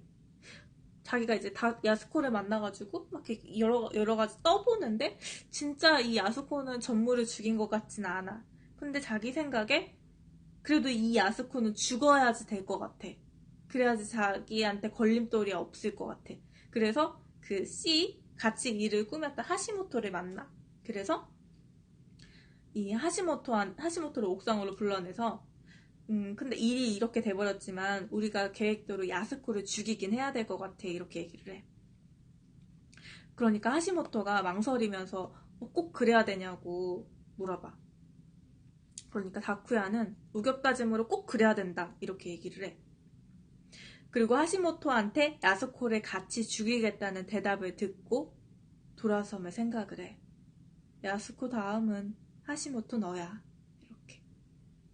자기가 이제 야스코를 만나가지고 막 이렇게 여러 가지 떠보는데 진짜 이 야스코는 전무를 죽인 것 같진 않아. 근데 자기 생각에 그래도 이 야스코는 죽어야지 될 것 같아. 그래야지 자기한테 걸림돌이 없을 것 같아. 그래서 그 같이 일을 꾸몄던 하시모토를 만나. 그래서 이 하시모토를 옥상으로 불러내서 근데 일이 이렇게 돼버렸지만 우리가 계획대로 야스코를 죽이긴 해야 될 것 같아. 이렇게 얘기를 해. 그러니까 하시모토가 망설이면서 꼭 그래야 되냐고 물어봐. 그러니까 다쿠야는 우격다짐으로 꼭 그래야 된다. 이렇게 얘기를 해. 그리고 하시모토한테 야스코를 같이 죽이겠다는 대답을 듣고 돌아서며 생각을 해. 야스코 다음은 하시모토 너야. 이렇게.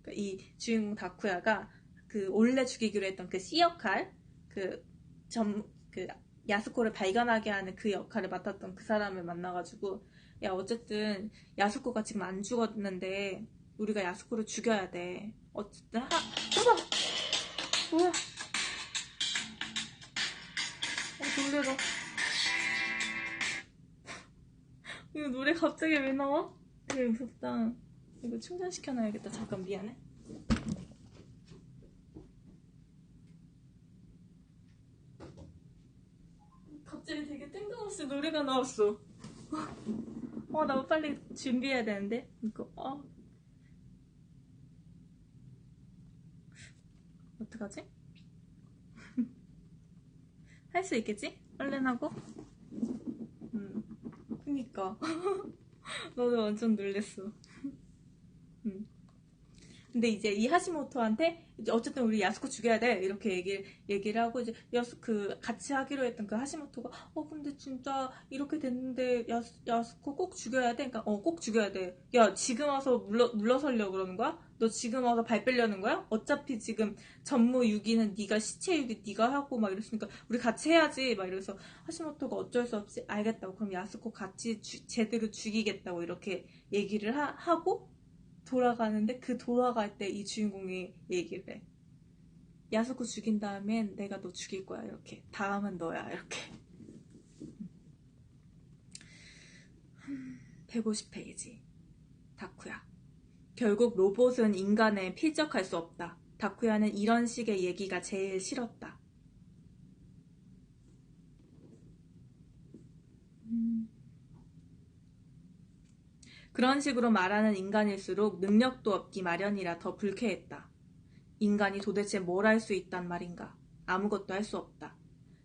그러니까 이 주인공 다쿠야가 그 원래 죽이기로 했던 그 C 역할, 그 야스코를 발견하게 하는 그 역할을 맡았던 그 사람을 만나가지고 야 어쨌든 야스코가 지금 안 죽었는데 우리가 야스코를 죽여야 돼. 어쨌든 봐봐. 뭐야? 놀래라. 이거 노래 갑자기 왜 나와? 되게 무섭다. 이거 충전시켜놔야겠다. 잠깐 미안해. 갑자기 되게 뜬금없이 노래가 나왔어. 나 빨리 준비해야 되는데. 이거, 어떡하지? 할 수 있겠지? 얼른 하고. 그니까. 나도 완전 놀랬어. 근데 이제 이 하시모토한테 이제 어쨌든 우리 야스코 죽여야 돼 이렇게 얘기를 하고 이제 같이 하기로 했던 그 하시모토가 근데 진짜 이렇게 됐는데 야스코 꼭 죽여야 돼. 그러니까 꼭 죽여야 돼. 야 지금 와서 물러서려고 그러는 거야? 너 지금 와서 발 빼려는 거야? 어차피 지금 전무 유기는 네가 시체 유기 네가 하고 막 이랬으니까 우리 같이 해야지 막 이래서 하시모토가 어쩔 수 없이 알겠다고 그럼 야스코 같이 제대로 죽이겠다고 이렇게 얘기를 하고 돌아가는데 그 돌아갈 때 이 주인공이 얘기를 해. 야스코 죽인 다음엔 내가 너 죽일 거야 이렇게. 다음은 너야 이렇게. 150페이지. 다쿠야. 결국 로봇은 인간에 필적할 수 없다. 다쿠야는 이런 식의 얘기가 제일 싫었다. 그런 식으로 말하는 인간일수록 능력도 없기 마련이라 더 불쾌했다. 인간이 도대체 뭘 할 수 있단 말인가? 아무것도 할 수 없다.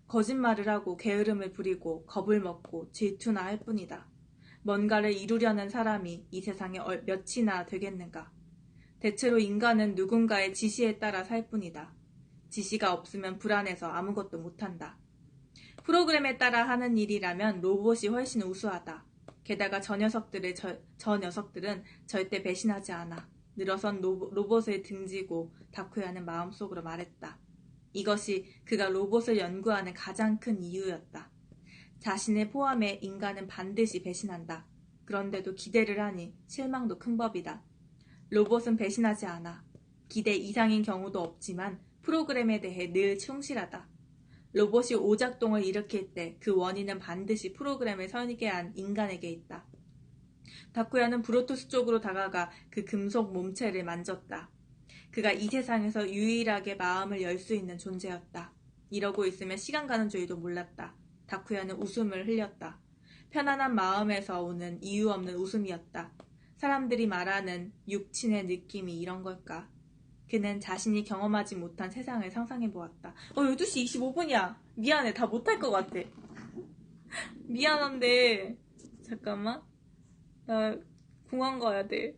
거짓말을 하고 게으름을 부리고 겁을 먹고 질투나 할 뿐이다. 뭔가를 이루려는 사람이 이 세상에 몇이나 되겠는가? 대체로 인간은 누군가의 지시에 따라 살 뿐이다. 지시가 없으면 불안해서 아무것도 못한다. 프로그램에 따라 하는 일이라면 로봇이 훨씬 우수하다. 게다가 저 녀석들은 절대 배신하지 않아. 늘어선 로봇을 등지고 다쿠야는 마음속으로 말했다. 이것이 그가 로봇을 연구하는 가장 큰 이유였다. 자신을 포함해 인간은 반드시 배신한다. 그런데도 기대를 하니 실망도 큰 법이다. 로봇은 배신하지 않아. 기대 이상인 경우도 없지만 프로그램에 대해 늘 충실하다. 로봇이 오작동을 일으킬 때 그 원인은 반드시 프로그램을 설계한 인간에게 있다. 다쿠야는 브루투스 쪽으로 다가가 그 금속 몸체를 만졌다. 그가 이 세상에서 유일하게 마음을 열 수 있는 존재였다. 이러고 있으면 시간 가는 줄도 몰랐다. 다쿠야는 웃음을 흘렸다. 편안한 마음에서 오는 이유 없는 웃음이었다. 사람들이 말하는 육친의 느낌이 이런 걸까? 그는 자신이 경험하지 못한 세상을 상상해보았다. 12시 25분이야. 미안해. 다 못할 것 같아. 미안한데 잠깐만. 나 공항 가야 돼.